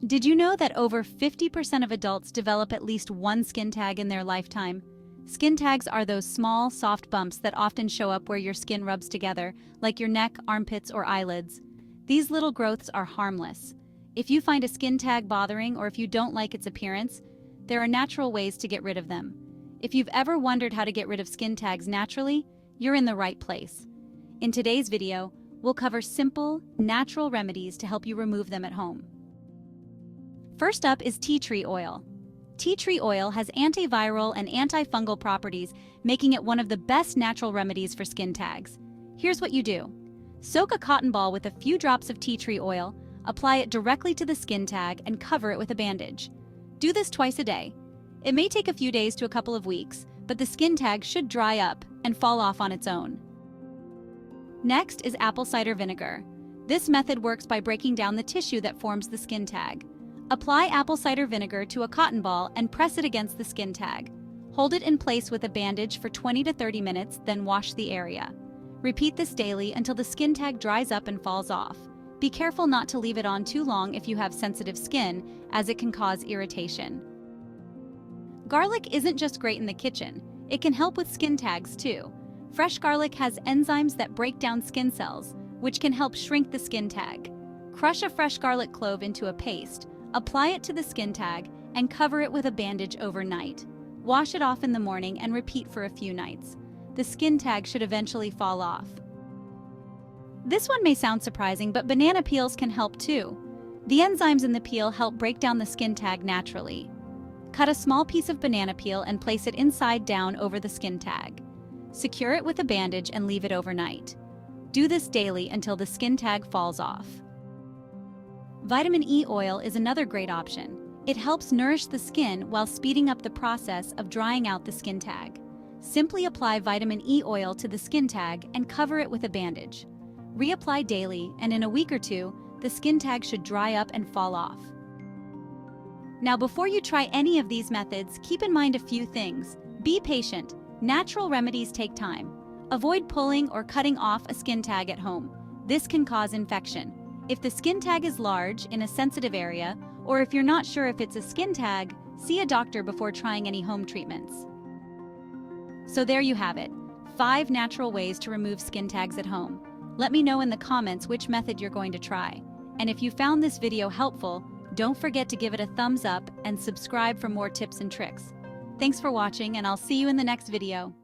Did you know that over 50% of adults develop at least one skin tag in their lifetime? Skin tags are those small, soft bumps that often show up where your skin rubs together, like your neck, armpits, or eyelids. These little growths are harmless. If you find a skin tag bothering or if you don't like its appearance, there are natural ways to get rid of them. If you've ever wondered how to get rid of skin tags naturally, you're in the right place. In today's video, we'll cover simple, natural remedies to help you remove them at home. First up is tea tree oil. Tea tree oil has antiviral and antifungal properties, making it one of the best natural remedies for skin tags. Here's what you do. Soak a cotton ball with a few drops of tea tree oil, apply it directly to the skin tag, and cover it with a bandage. Do this twice a day. It may take a few days to a couple of weeks, but the skin tag should dry up and fall off on its own. Next is apple cider vinegar. This method works by breaking down the tissue that forms the skin tag. Apply apple cider vinegar to a cotton ball and press it against the skin tag. Hold it in place with a bandage for 20 to 30 minutes, then wash the area. Repeat this daily until the skin tag dries up and falls off. Be careful not to leave it on too long if you have sensitive skin, as it can cause irritation. Garlic isn't just great in the kitchen, it can help with skin tags too. Fresh garlic has enzymes that break down skin cells, which can help shrink the skin tag. Crush a fresh garlic clove into a paste, apply it to the skin tag, and cover it with a bandage overnight. Wash it off in the morning and repeat for a few nights. The skin tag should eventually fall off. This one may sound surprising, but banana peels can help too. The enzymes in the peel help break down the skin tag naturally. Cut a small piece of banana peel and place it inside down over the skin tag. Secure it with a bandage and leave it overnight. Do this daily until the skin tag falls off. Vitamin E oil is another great option. It helps nourish the skin while speeding up the process of drying out the skin tag. Simply apply vitamin E oil to the skin tag and cover it with a bandage. Reapply daily, and in a week or two, the skin tag should dry up and fall off. Now, before you try any of these methods, keep in mind a few things. Be patient. Natural remedies take time. Avoid pulling or cutting off a skin tag at home. This can cause infection. If the skin tag is large in a sensitive area, or if you're not sure if it's a skin tag, see a doctor before trying any home treatments. So there you have it, 5 natural ways to remove skin tags at home. Let me know in the comments which method you're going to try. And if you found this video helpful, don't forget to give it a thumbs up and subscribe for more tips and tricks. Thanks for watching, and I'll see you in the next video.